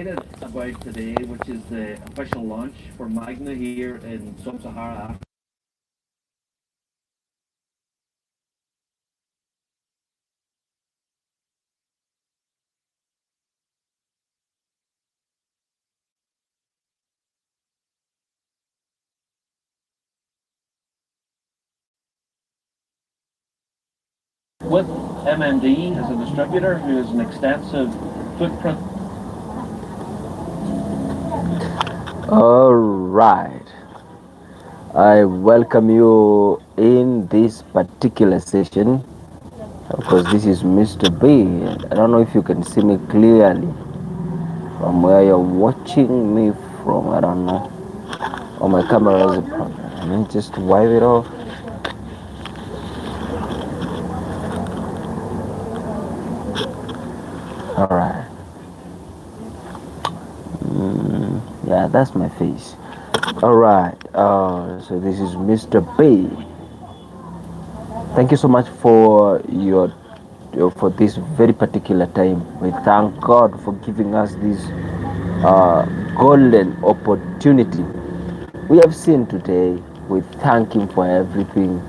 excited about today, which is the official launch for Magna here in Sub-Sahara with MMD as a distributor who has an extensive footprint. All right. I welcome you in this particular session. Of course, this is Mr. B. I don't know if you can see me clearly from where you're watching me from. I don't know. Oh, my camera is a problem. Let me just wipe it off. All right. Yeah, that's my face. All right. So this is Mr. B. Thank you so much for your for this very particular time. We thank God for giving us this golden opportunity we have seen today. We thank Him for everything.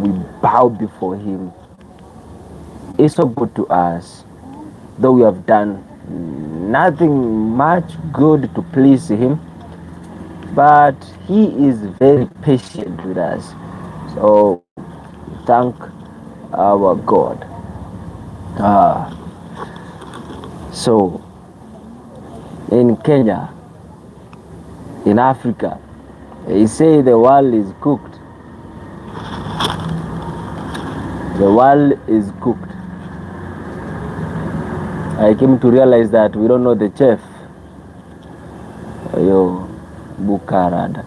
We bow before Him. It's so good to us, though we have done nothing much good to please Him, but He is very patient with us. So thank our God. Uh, so in Kenya, in Africa, they say the world is cooked. The world is cooked. I came to realize that we don't know the chef. Yo, Bukarada.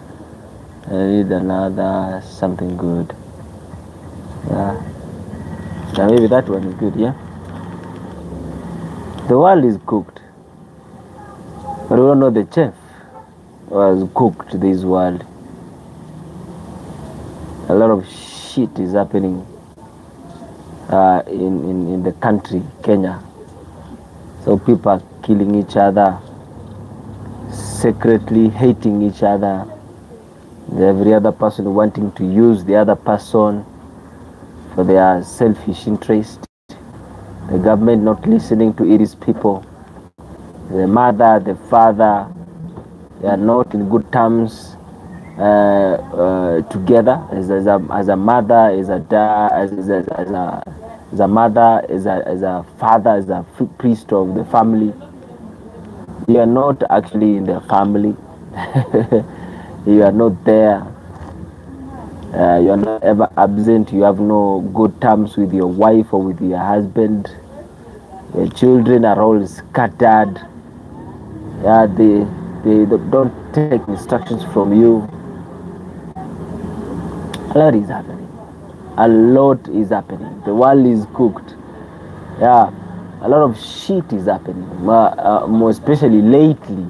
I need another something good. Yeah. Yeah, maybe that one is good, yeah? The world is cooked. But we don't know the chef who has cooked this world. A lot of shit is happening in the country, Kenya. So people are killing each other, secretly hating each other, every other person wanting to use the other person for their selfish interest, the government not listening to its people, the mother, the father, they are not in good terms together as a mother, as a dad, as a mother, as a father, as a priest of the family. You are not actually in the family. You are not there. You are not ever absent. You have no good terms with your wife or with your husband. Your children are all scattered. Yeah, they don't take instructions from you. A lot is happening. A lot is happening. The world is cooked. Yeah, a lot of shit is happening. More especially lately.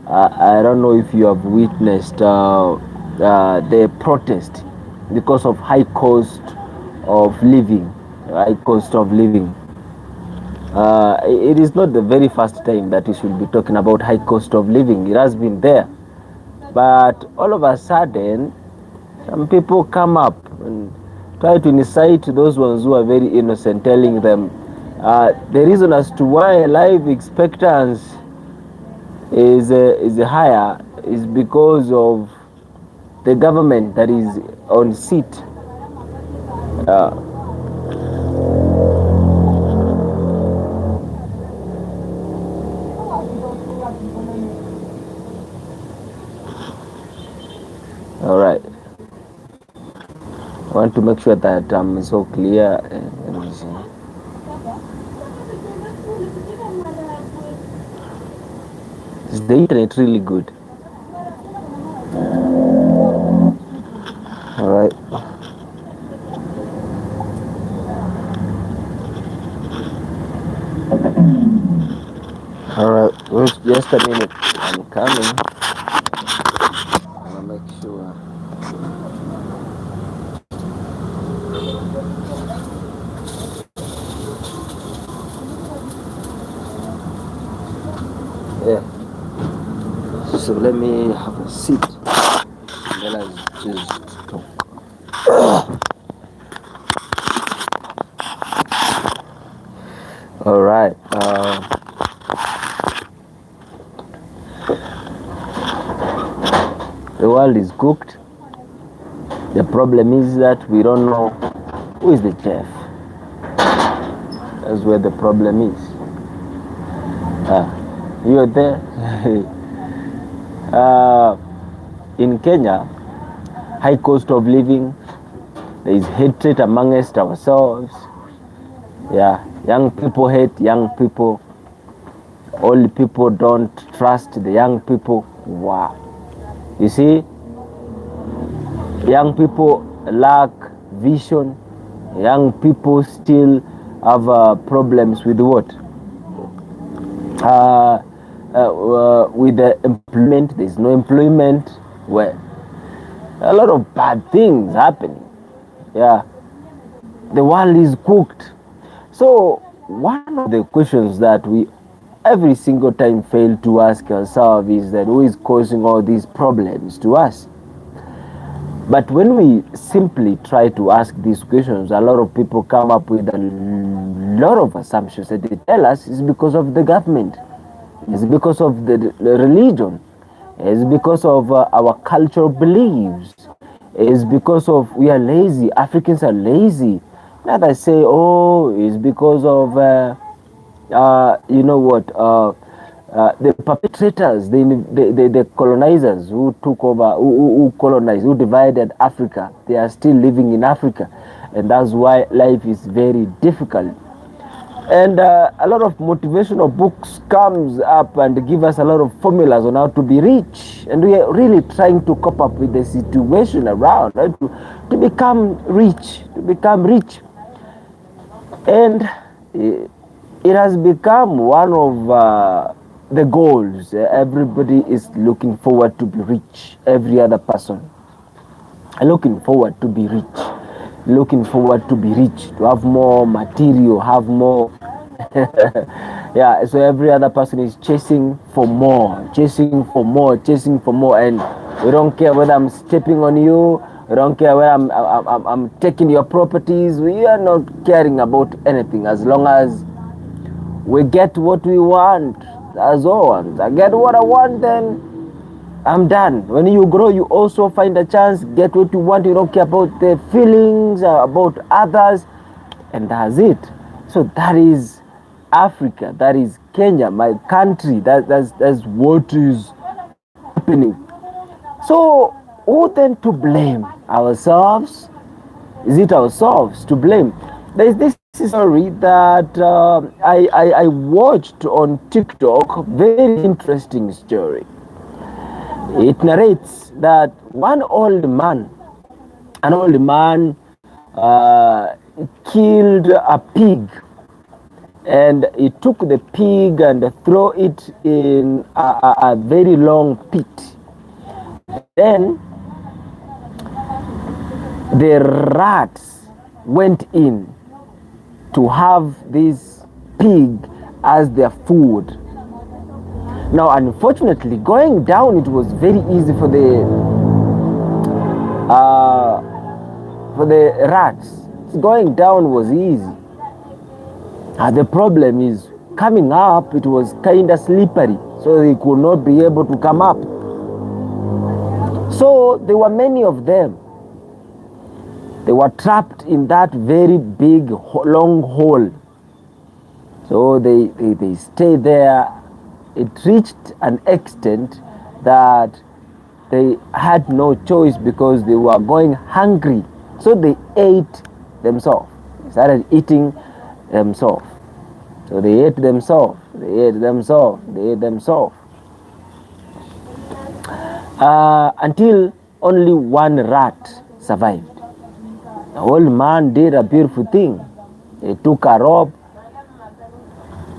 I don't know if you have witnessed the protest because of high cost of living. High cost of living. It is not the very first time that we should be talking about high cost of living. It has been there, but all of a sudden, some people come up and try to incite those ones who are very innocent, telling them the reason as to why life expectancy is higher is because of the government that is on seat. Uh, all right. I want to make sure that I'm so clear. Let me see. Is the internet really good? All right. All right. Wait just a minute. I'm coming. I'll make sure. So let me have a seat. Then I'll just talk. All right. The world is cooked. The problem is that we don't know who is the chef. That's where the problem is. You're there. In Kenya, high cost of living, there is hatred amongst ourselves. Yeah, young people hate young people. Old people don't trust the young people. Wow. You see, young people lack vision. Young people still have problems with what? With the employment. There's no employment. Where a lot of bad things happening. Yeah, the world is cooked. So one of the questions that we every single time fail to ask ourselves is that who is causing all these problems to us? But when we simply try to ask these questions, a lot of people come up with a lot of assumptions that they tell us it's because of the government, it's because of the religion, it's because of our cultural beliefs, it's because of we are lazy, Africans are lazy. Now they say, oh, it's because of you know what, the perpetrators, the colonizers who took over, who colonized, who divided Africa. They are still living in Africa, and that's why life is very difficult. And a lot of motivational books comes up and give us a lot of formulas on how to be rich, and we are really trying to cope up with the situation around, right? To become rich, and it has become one of the goals. Everybody is looking forward to be rich. Every other person looking forward to be rich, to have more material, have more. Yeah, so every other person is chasing for more, and we don't care whether I'm stepping on you. We don't care whether I'm taking your properties. We are not caring about anything as long as we get what we want. That's all. I get what I want, then I'm done. When you grow, you also find a chance, get what you want. You don't care about the feelings, about others, and that's it. So that is Africa. That is Kenya, my country. That's what is happening. So who then to blame? Ourselves? Is it ourselves to blame? There is this story that I watched on TikTok. Very interesting story. It narrates that an old man killed a pig, and he took the pig and threw it in a very long pit. Then the rats went in to have this pig as their food. Now, unfortunately, going down, it was very easy for the rats. Going down was easy. The problem is coming up. It was kind of slippery, so they could not be able to come up. So there were many of them. They were trapped in that very big, long hole. So they stayed there. It reached an extent that they had no choice because they were going hungry. So they ate themselves. They started eating themselves. So they ate themselves. Until only one rat survived. The old man did a beautiful thing. He took a rope,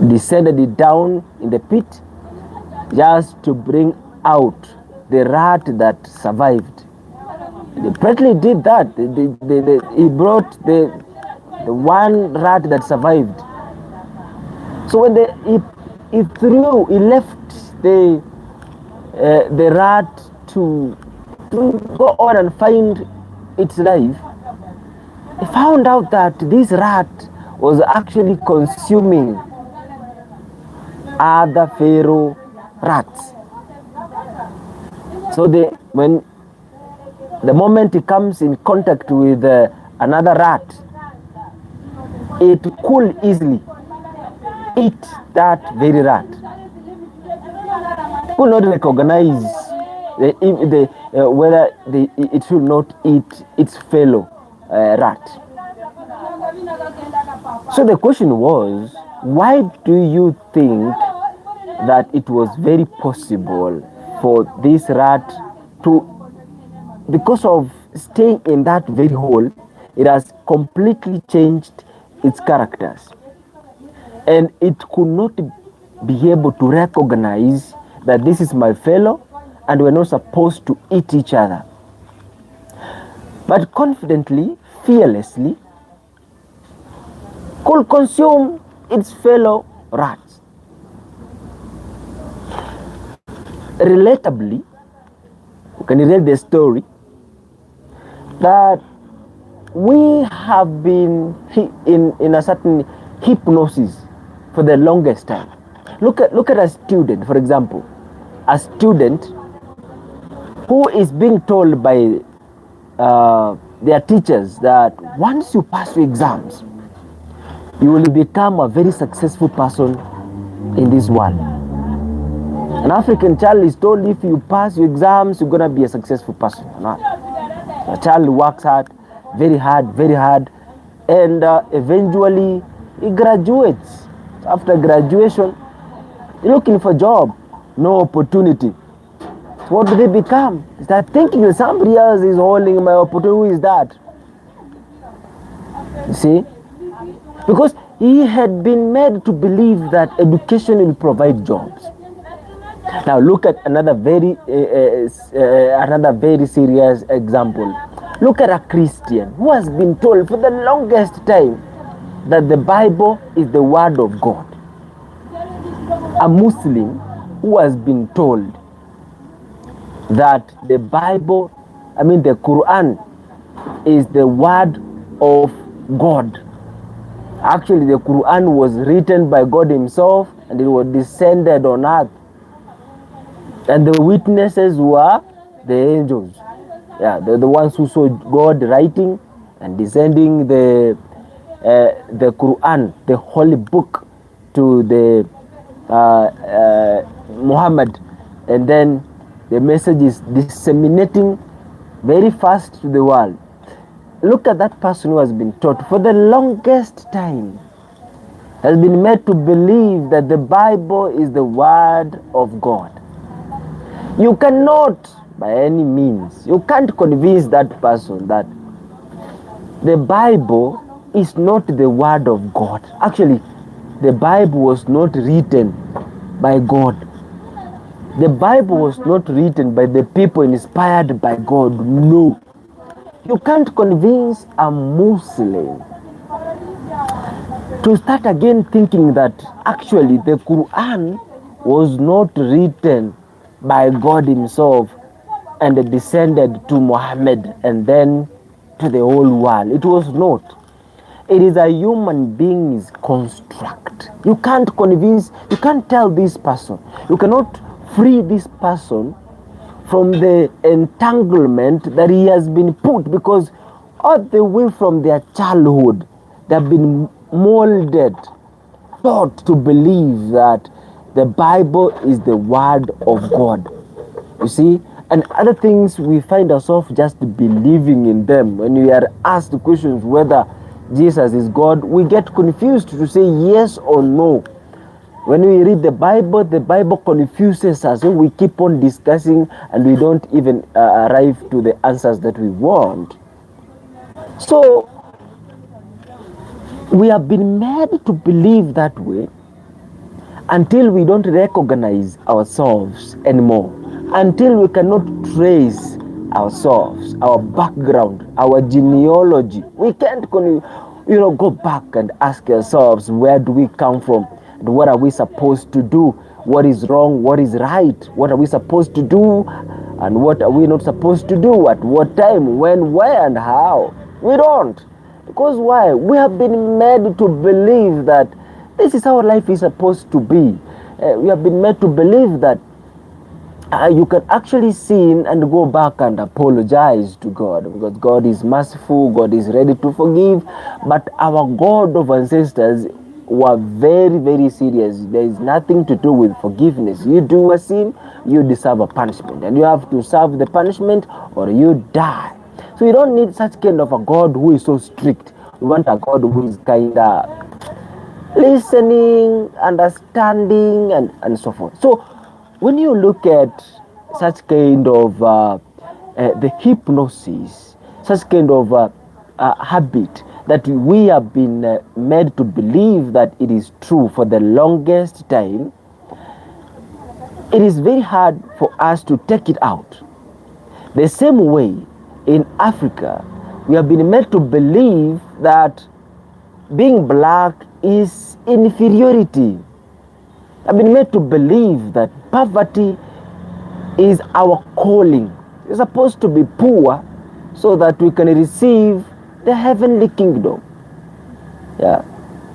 descended it down in the pit, just to bring out the rat that survived. He practically did that. He brought the one rat that survived. So when he left the the rat to go on and find its life, he found out that this rat was actually consuming other pharaoh rats. So the moment he comes in contact with another rat, it could easily eat that very rat. Could not recognize whether it should not eat its fellow rat. So the question was, why do you think that it was very possible for this rat to, because of staying in that very hole, it has completely changed its characters, and it could not be able to recognize that this is my fellow and we're not supposed to eat each other, but confidently, fearlessly could consume its fellow rats. Relatably, you can read the story that we have been in a certain hypnosis for the longest time. Look at a student, for example, a student who is being told by their teachers that once you pass your exams, you will become a very successful person in this world. An African child is told, if you pass your exams, you're going to be a successful person. A child works hard, very hard, and eventually he graduates. After graduation, looking for a job, no opportunity. So what do they become? They start thinking that somebody else is holding my opportunity. Who is that? You see? Because he had been made to believe that education will provide jobs. Now look at another very serious example. Look at a Christian who has been told for the longest time that the Bible is the word of God. A Muslim who has been told that the Bible, the Quran, is the word of God. Actually, the Quran was written by God himself and it was descended on earth. And the witnesses were the angels. Yeah, the ones who saw God writing and descending the Quran, the holy book, to the Muhammad, and then the message is disseminating very fast to the world. Look at that person who has been taught for the longest time, has been made to believe that the Bible is the word of God. You cannot, by any means, you can't convince that person that the Bible is not the word of God. Actually, the Bible was not written by God. The Bible was not written by the people inspired by God. No. You can't convince a Muslim to start again thinking that actually the Quran was not written by God himself and descended to Muhammad and then to the whole world. It was not. It is a human being's construct. You can't convince, you can't tell this person, you cannot free this person from the entanglement that he has been put, because all the way from their childhood they have been molded, taught to believe that the Bible is the word of God. You see? And other things we find ourselves just believing in them. When we are asked questions whether Jesus is God, we get confused to say yes or no. When we read the Bible confuses us, so we keep on discussing and we don't even arrive to the answers that we want. So we have been made to believe that way until we don't recognize ourselves anymore, until we cannot trace ourselves, our background, our genealogy. We can't go back and ask ourselves, where do we come from and what are we supposed to do what is wrong, what is right, what are we supposed to do, and what are we not supposed to do, at what time, when, where, and how. We don't. Because why? We have been made to believe that this is how life is supposed to be. We have been made to believe that you can actually sin and go back and apologize to God, because God is merciful, God is ready to forgive. But our God of ancestors were very, very serious. There is nothing to do with forgiveness. You do a sin, you deserve a punishment, and you have to serve the punishment or you die. So you don't need such kind of a God who is so strict. We want a God who is kind of listening, understanding, and so forth. So when you look at such kind of the hypnosis, such kind of habit that we have been made to believe that it is true for the longest time, it is very hard for us to take it out. The same way in Africa, we have been made to believe that being black is inferiority. I've been made to believe that poverty is our calling. We're supposed to be poor so that we can receive the heavenly kingdom. Yeah.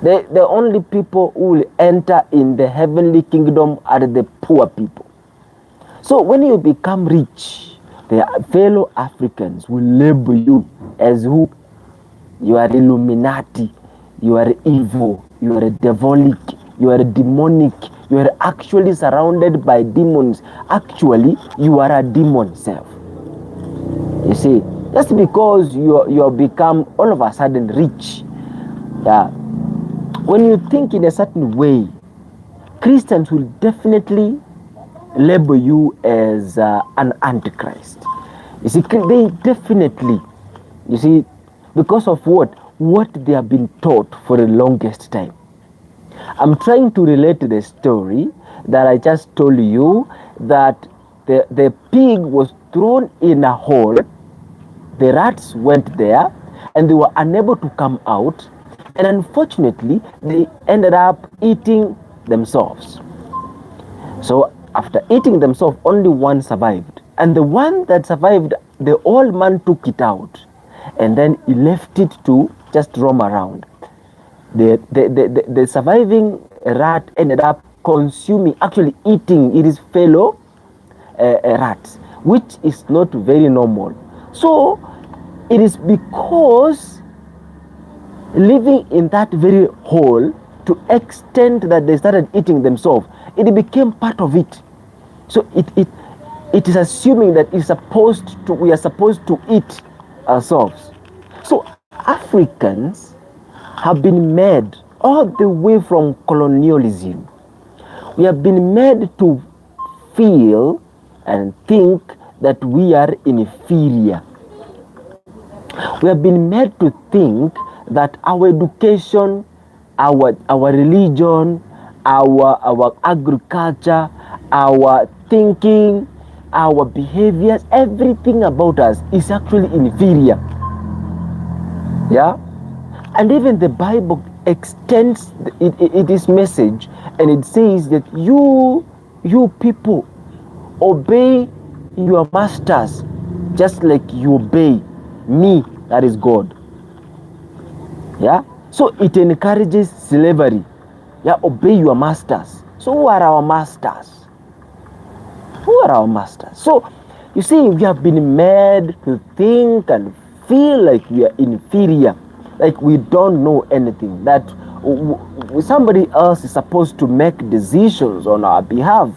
The only people who will enter in the heavenly kingdom are the poor people. So when you become rich, the fellow Africans will label you as who? You are Illuminati, you are evil, you are demonic, you are demonic, you are actually surrounded by demons. Actually, you are a demon self. You see, just because you have become all of a sudden rich, yeah, when you think in a certain way, Christians will definitely label you as an antichrist. You see, they definitely, you see, because of what they have been taught for the longest time. I'm trying to relate to the story that I just told you, that the pig was thrown in a hole, the rats went there, and they were unable to come out, and unfortunately, they ended up eating themselves. So after eating themselves, only one survived. And the one that survived, the old man took it out, and then he left it to just roam around. The surviving rat ended up consuming, actually eating his fellow rats, which is not very normal. So it is because living in that very hole, to extent that they started eating themselves, it became part of it. So it is assuming that we are supposed to eat ourselves. So Africans have been made all the way from colonialism. We have been made to feel and think that we are inferior. We have been made to think that our education, our religion, our agriculture, our thinking, our behaviors, everything about us is actually inferior. Yeah? And even the Bible extends its message, and it says that you people obey your masters just like you obey me, that is God. Yeah? So it encourages slavery. Yeah, obey your masters. So who are our masters? Who are our masters? So you see, we have been made to think and feel like we are inferior, like we don't know anything, that somebody else is supposed to make decisions on our behalf,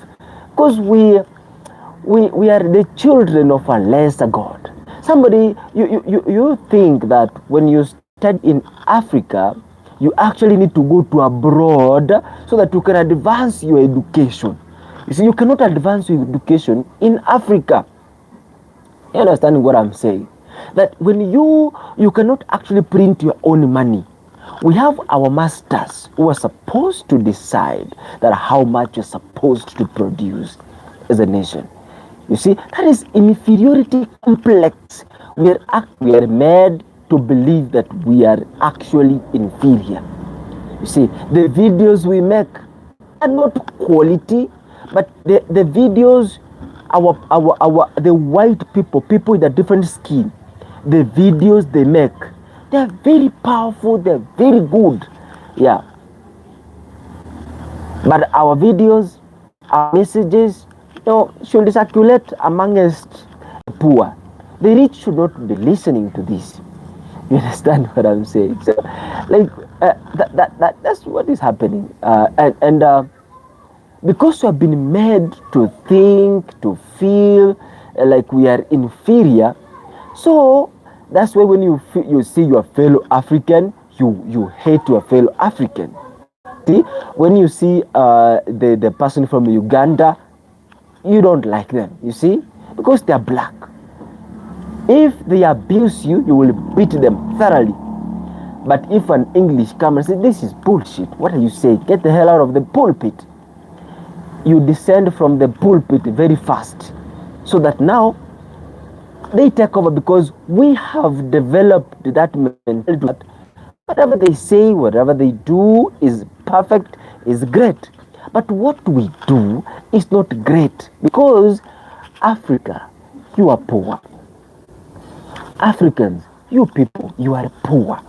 because we are the children of a lesser God. Somebody, you think that when you study in Africa, you actually need to go to abroad so that you can advance your education. You see, you cannot advance your education in Africa. You understand what I'm saying? That when you cannot actually print your own money. We have our masters who are supposed to decide that how much you're supposed to produce as a nation. You see, that is inferiority complex. We are made to believe that we are actually inferior. You see, the videos we make are not quality, But the videos, the white people with a different skin, the videos they make, they're very powerful, they're very good. Yeah. But our videos, our messages, should circulate amongst the poor. The rich should not be listening to this. You understand what I'm saying? So, like, that's what is happening. Because we have been made to think, to feel like we are inferior, so that's why when you see your fellow African, you hate your fellow African. See, when you see the person from Uganda, you don't like them, you see, because they are black. If they abuse you, you will beat them thoroughly. But if an English comes and says, this is bullshit, what are you saying? Get the hell out of the pulpit. You descend from the pulpit very fast. So that now, they take over because we have developed that mentality that whatever they say, whatever they do is perfect, is great. But what we do is not great because Africa, you are poor. Africans, you people, you are poor.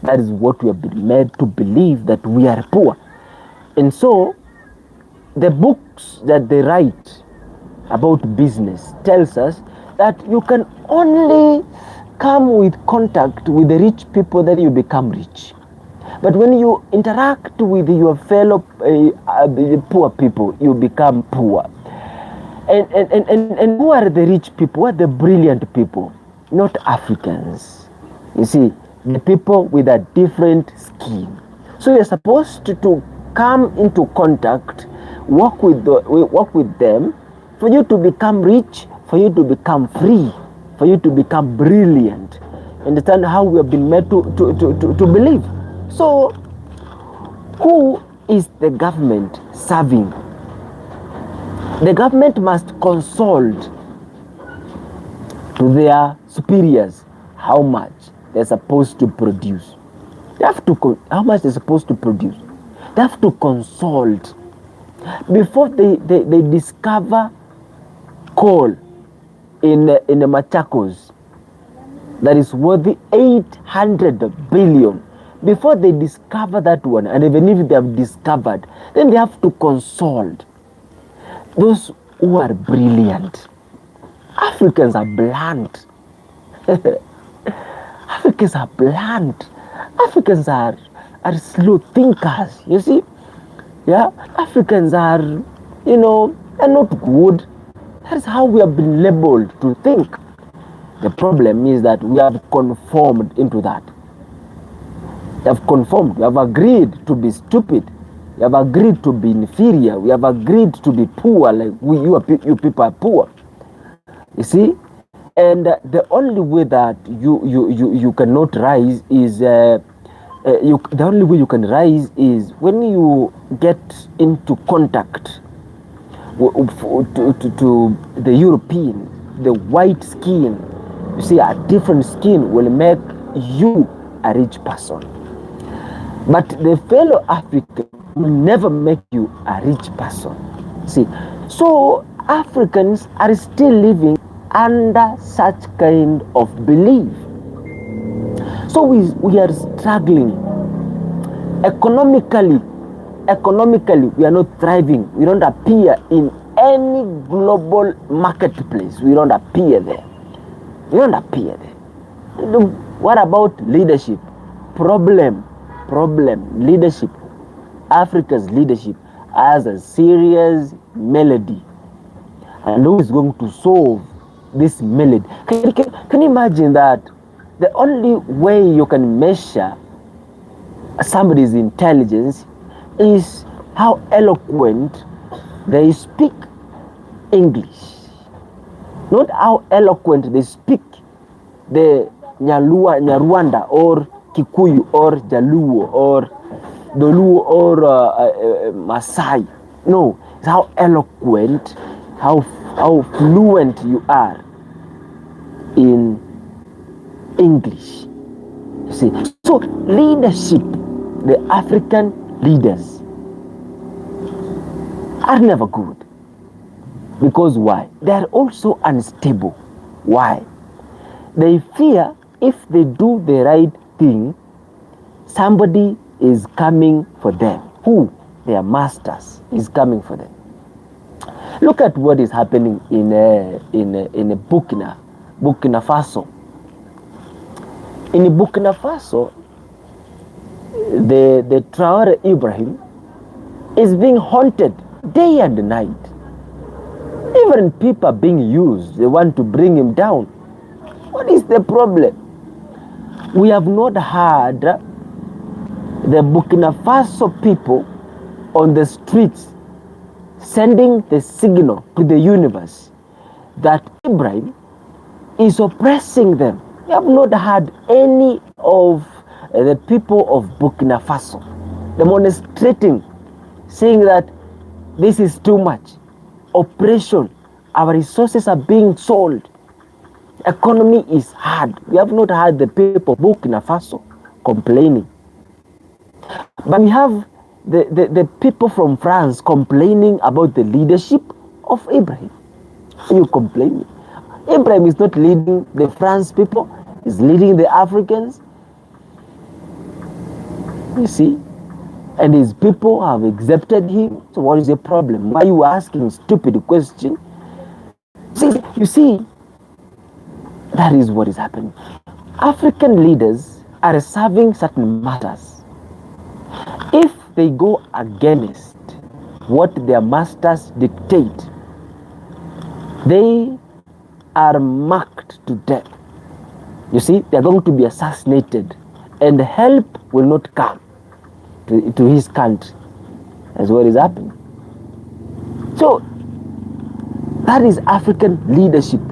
That is what we have been made to believe, that we are poor. And so, the books that they write about business tells us that you can only come with contact with the rich people that you become rich. But when you interact with your fellow poor people, you become poor. And who are the rich people? Who are the brilliant people? Not Africans. You see, the people with a different skin. So you're supposed to come into contact, work with them, for you to become rich, for you to become free, for you to become brilliant. Understand how we have been made to believe. So, who is the government serving? The government must consult to their superiors how much they're supposed to produce. They have to how much they're supposed to produce. They have to consult before they discover coal in the Machakos that is worth 800 billion. Before they discover that one, and even if they have discovered, then they have to consult those who are brilliant. Africans are blunt. Africans are blunt. Africans are slow thinkers, you see? Yeah, Africans are, are not good. That is how we have been labeled to think. The problem is that we have conformed into that. We have conformed. We have agreed to be stupid. We have agreed to be inferior. We have agreed to be poor, like you people are poor. You see? And the only way that you cannot rise is the only way you can rise is when you get into contact to the European, the white skin. You see, a different skin will make you a rich person. But the fellow African will never make you a rich person. See, so Africans are still living under such kind of belief. So we are struggling. Economically, we are not thriving. We don't appear in any global marketplace. We don't appear there. What about leadership? Problem. Leadership. Africa's leadership has a serious melody. And who is going to solve this melody? Can you imagine that the only way you can measure somebody's intelligence is how eloquent they speak English, not how eloquent they speak the Nyarwanda or Kikuyu or Jaluo or Doluo or Masai. No, it's how eloquent, how fluent you are in English. You see, so leadership, the African leaders are never good. Because why? They are also unstable. Why? They fear if they do the right thing, somebody is coming for them. Who? Their masters is coming for them. Look at what is happening in Burkina Faso. In Burkina Faso, the Traore Ibrahim is being haunted day and night. Even people are being used. They want to bring him down. What is the problem? We have not heard the Burkina Faso people on the streets sending the signal to the universe that Ibrahim is oppressing them. We have not heard any of the people of Burkina Faso demonstrating, saying that this is too much. Oppression, our resources are being sold. Economy is hard. We have not heard the people of Burkina Faso complaining. But we have the people from France complaining about the leadership of Ibrahim. You complaining? Ibrahim is not leading the France people, he's leading the Africans. You see? And his people have accepted him. So what is the problem? Why are you asking stupid question? See, you see, that is what is happening. African leaders are serving certain matters. If they go against what their masters dictate, they are marked to death. You see, they are going to be assassinated, and help will not come to his country. That's what is happening. So that is African leadership.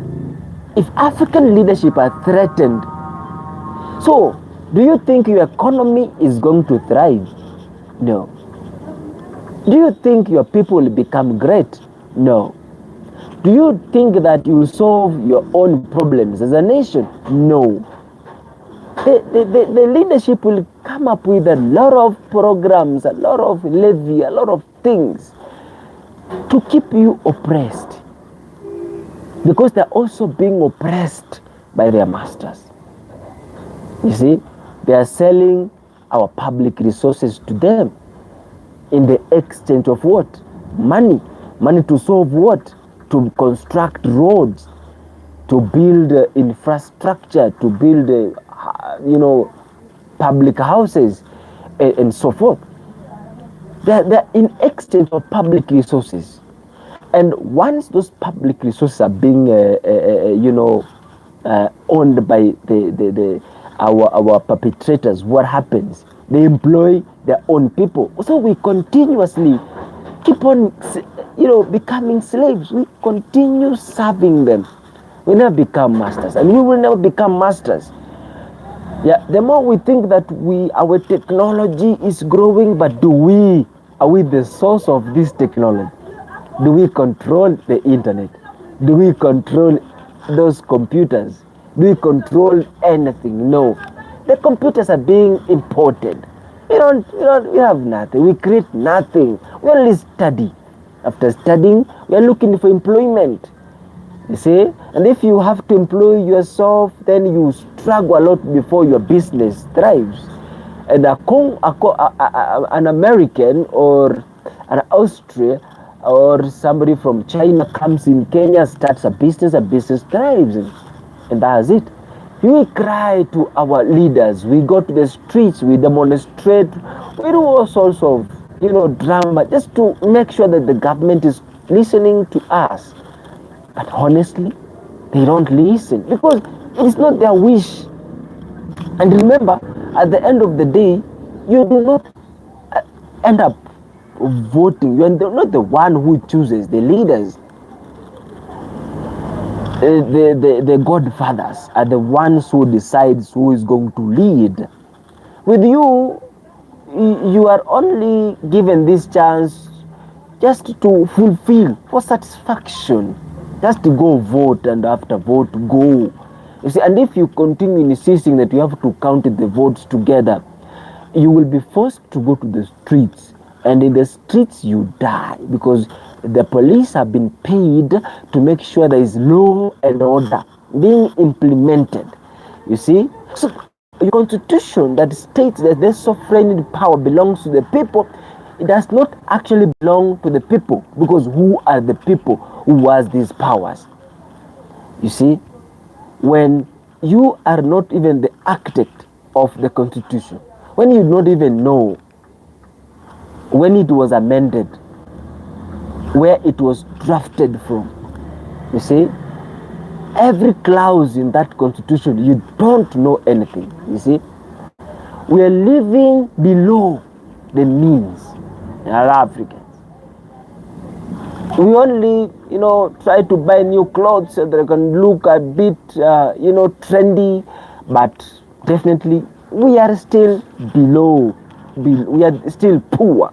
If African leadership are threatened, so do you think your economy is going to thrive? No. Do you think your people will become great? No. Do you think that you will solve your own problems as a nation? No. The leadership will come up with a lot of programs, a lot of levy, a lot of things to keep you oppressed, because they're also being oppressed by their masters. You see, they are selling our public resources to them in the exchange of what? Money. Money to solve what? To construct roads, to build infrastructure, to build public houses, and so forth. They're in exchange of public resources. And once those public resources are being owned by our perpetrators, what happens? They employ their own people. So we continuously keep on becoming slaves. We continue serving them. We never become masters, and we will never become masters. Yeah, the more we think that our technology is growing, but are we the source of this technology? Do we control the internet? Do we control those computers? Do we control anything? No. The computers are being imported. We have nothing. We create nothing. We only study. After studying, we are looking for employment. You see? And if you have to employ yourself, then you struggle a lot before your business thrives. And an American or an Austrian or somebody from China comes in Kenya, starts a business thrives. And that's it. We cry to our leaders. We go to the streets. We demonstrate. We do all sorts of, drama just to make sure that the government is listening to us. But honestly, they don't listen because it's not their wish. And remember, at the end of the day, you do not end up voting. You are not the one who chooses the leaders. The godfathers are the ones who decides who is going to lead. With you, you are only given this chance just to fulfill, for satisfaction, just to go vote, and after vote, go. You see, and if you continue insisting that you have to count the votes together, you will be forced to go to the streets and in the streets you die, because the police have been paid to make sure there is law and order being implemented. You see, so your constitution that states that the sovereign power belongs to the people, it does not actually belong to the people, because who are the people who has these powers? You see, when you are not even the architect of the constitution, when you don't even know when it was amended, where it was drafted from, you see, every clause in that constitution, you don't know anything. You see, we are living below the means in our Africans. We only, try to buy new clothes so that they can look a bit, trendy, but definitely we are still below. We are still poor.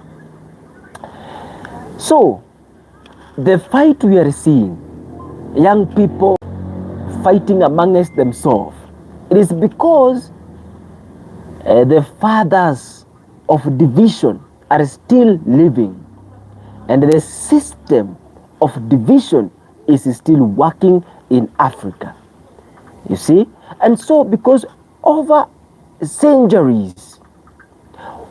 So, the fight we are seeing, young people fighting amongst themselves, it is because the fathers of division are still living, and the system of division is still working in Africa. You see? And so, because over centuries,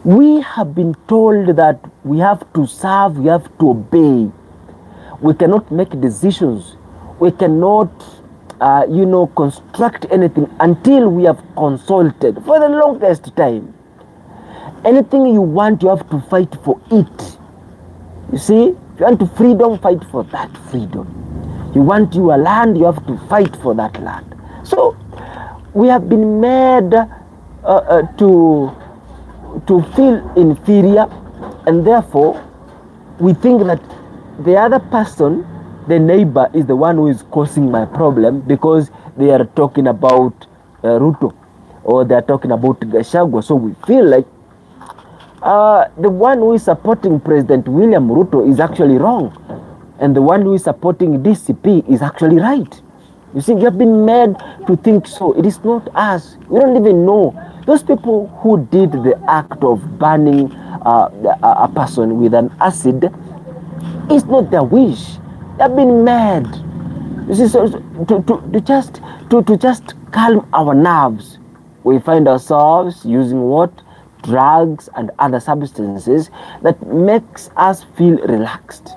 we have been told that we have to serve, we have to obey. We cannot make decisions. We cannot, construct anything until we have consulted for the longest time. Anything you want, you have to fight for it. You see, if you want freedom, fight for that freedom. You want your land, you have to fight for that land. So, we have been made to feel inferior, and therefore we think that the other person, the neighbor, is the one who is causing my problem, because they are talking about Ruto, or they are talking about Gachagua. So we feel like the one who is supporting President William Ruto is actually wrong, and the one who is supporting DCP is actually right. You see, we have been made to think so. It is not us. We don't even know. Those people who did the act of burning a person with an acid, it's not their wish. They have been mad. You see, so to just calm our nerves, we find ourselves using what? Drugs and other substances that makes us feel relaxed.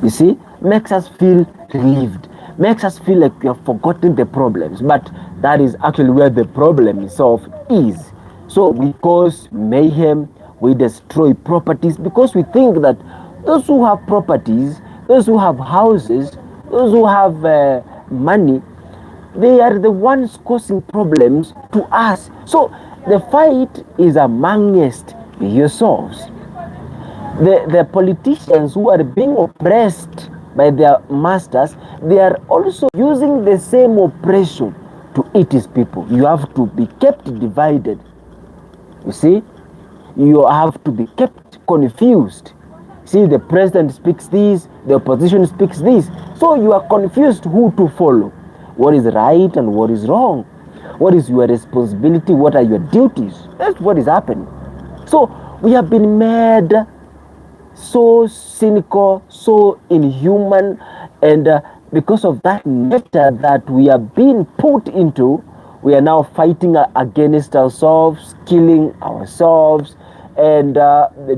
You see, makes us feel relieved, makes us feel like we have forgotten the problems, but that is actually where the problem itself is. So we cause mayhem, we destroy properties, because we think that those who have properties, those who have houses, those who have money, they are the ones causing problems to us. So the fight is amongst yourselves. The politicians who are being oppressed by their masters, they are also using the same oppression to eat his people. You have to be kept divided. You see, you have to be kept confused. See, the president speaks this, the opposition speaks this. So you are confused who to follow. What is right and what is wrong? What is your responsibility? What are your duties? That's what is happening. So we have been made so cynical, so inhuman, and because of that nature that we are being put into, we are now fighting against ourselves, killing ourselves, and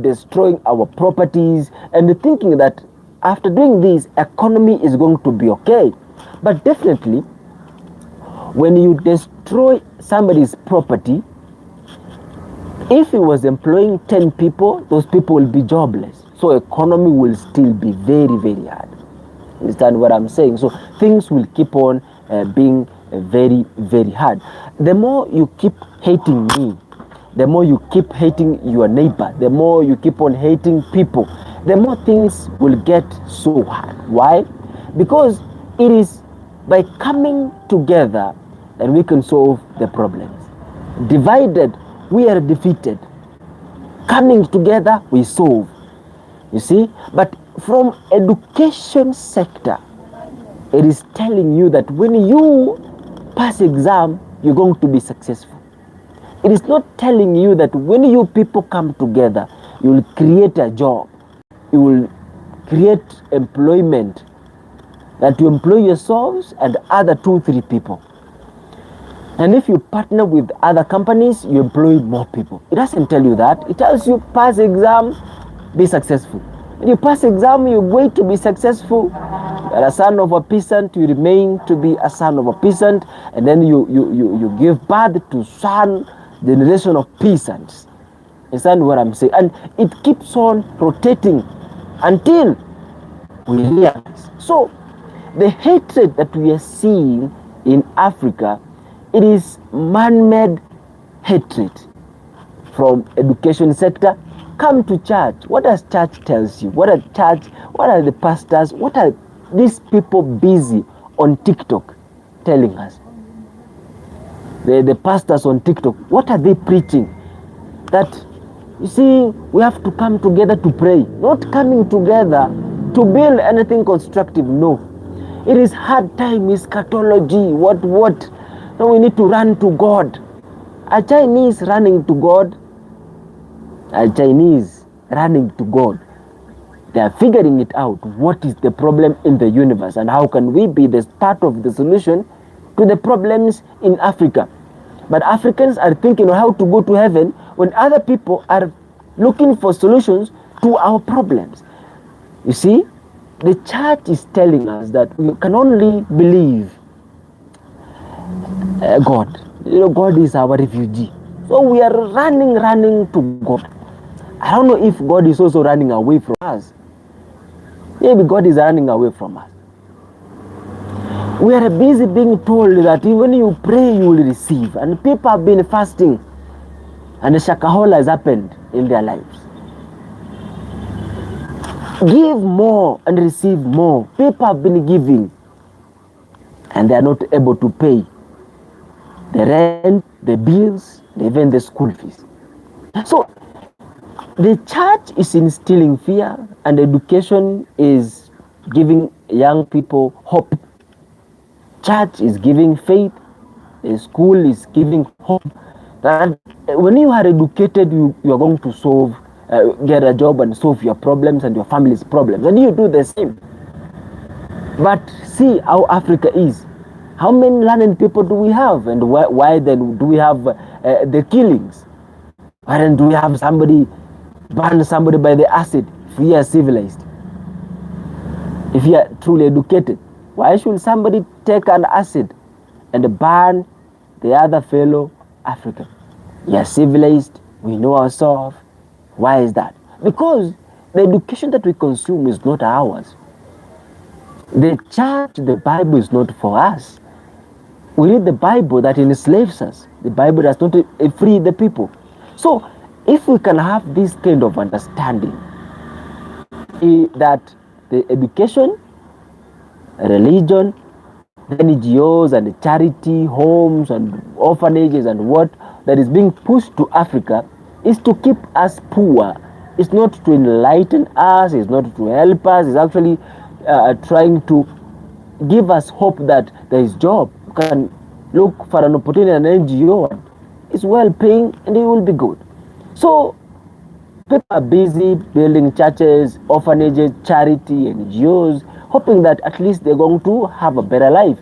destroying our properties, and thinking that after doing this, economy is going to be okay. But definitely, when you destroy somebody's property, if he was employing 10 people, those people will be jobless. So economy will still be very, very hard. Understand what I'm saying? So things will keep on being very, very hard. The more you keep hating me, the more you keep hating your neighbor, the more you keep on hating people, the more things will get so hard. Why? Because it is by coming together that we can solve the problems. Divided, we are defeated. Coming together, we solve. You see? But from education sector, it is telling you that when you pass exam, you're going to be successful. It is not telling you that when you people come together, You will create a job. You will create employment, that you employ yourselves and other 2-3 people. And if you partner with other companies, you employ more people. It doesn't tell you that. It tells you pass exam, be successful. When you pass exam, you're going to be successful. You're a son of a peasant, you remain to be a son of a peasant, and then you give birth to son, generation of peasants. Understand what I'm saying? And it keeps on rotating until we realize. So the hatred that we are seeing in Africa, it is man-made hatred from education sector. Come to church. What does church tells you? What are the pastors? What are these people busy on TikTok telling us? The pastors on TikTok, what are they preaching? That, you see, we have to come together to pray. Not coming together to build anything constructive, no. It is hard time, eschatology, what. No, we need to run to God. A Chinese running to God, they are figuring it out. What is the problem in the universe, and how can we be the start of the solution to the problems in Africa? But Africans are thinking on how to go to heaven when other people are looking for solutions to our problems. You see, the church is telling us that we can only believe God. You know, God is our refugee. So we are running to God. I don't know if God is also running away from us. Maybe God is running away from us. We are busy being told that when you pray, you will receive. And people have been fasting. And the shakahola has happened in their lives. Give more and receive more. People have been giving. And they are not able to pay the rent, the bills, even the school fees. So the church is instilling fear, and education is giving young people hope. Church is giving faith. The school is giving hope that when you are educated, you are going to solve, get a job and solve your problems and your family's problems. And you do the same. But see how Africa is. How many learned people do we have? And why then do we have the killings? Why then do we have somebody burn somebody by the acid if we are civilized? If you are truly educated, why should somebody take an acid and burn the other fellow African? We are civilized, we know ourselves. Why is that? Because the education that we consume is not ours. The church, the Bible is not for us. We read the Bible that enslaves us. The Bible does not free the people. So if we can have this kind of understanding, that the education, religion, the NGOs and the charity homes and orphanages and what that is being pushed to Africa is to keep us poor. It's not to enlighten us, it's not to help us, it's actually trying to give us hope that there is job. You can look for an opportunity in an NGO. It's well paying and it will be good. So people are busy building churches, orphanages, charity, NGOs, hoping that at least they're going to have a better life.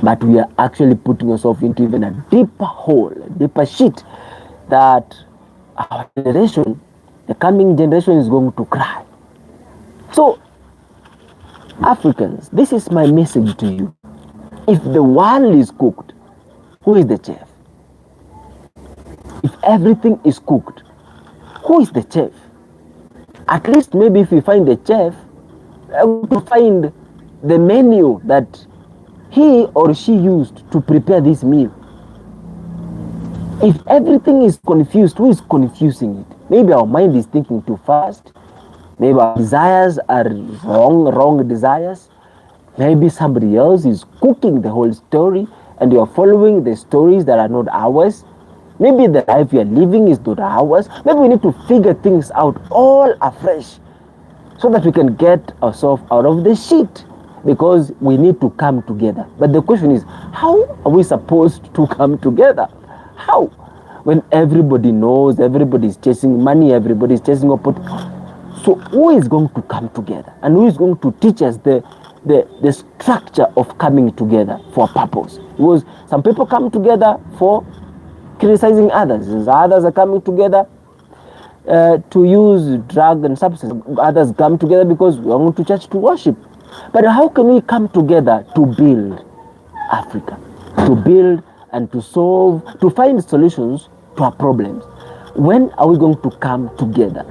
But we are actually putting ourselves into even a deeper hole, a deeper shit that our generation, the coming generation, is going to cry. So Africans, this is my message to you. If the world is cooked, who is the chef? If everything is cooked, who is the chef? At least maybe if we find the chef, to find the menu that he or she used to prepare this meal. If everything is confused, who is confusing it? Maybe our mind is thinking too fast. Maybe our desires are wrong desires. Maybe somebody else is cooking the whole story and you are following the stories that are not ours. Maybe the life we are living is not ours. Maybe we need to figure things out all afresh so that we can get ourselves out of the shit, because we need to come together. But the question is, how are we supposed to come together? How? when everybody knows, everybody is chasing money, everybody is chasing opportunity. So who is going to come together, and who is going to teach us the structure of coming together for a purpose? Because some people come together for criticizing others. Others are coming together to use drug and substance. Others come together because we are going to church to worship. But how can we come together to build Africa, to build and to solve, to find solutions to our problems? When are we going to come together?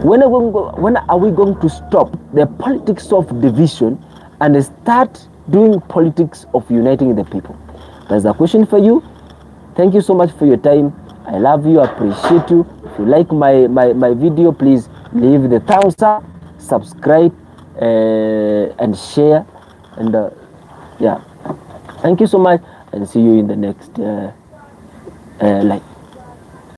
When are we going to stop the politics of division and start doing politics of uniting the people? That's a question for you. Thank you so much for your time. I love you, I appreciate you. If you like my video, please leave the thumbs up, subscribe, and share. And yeah, thank you so much, and see you in the next live.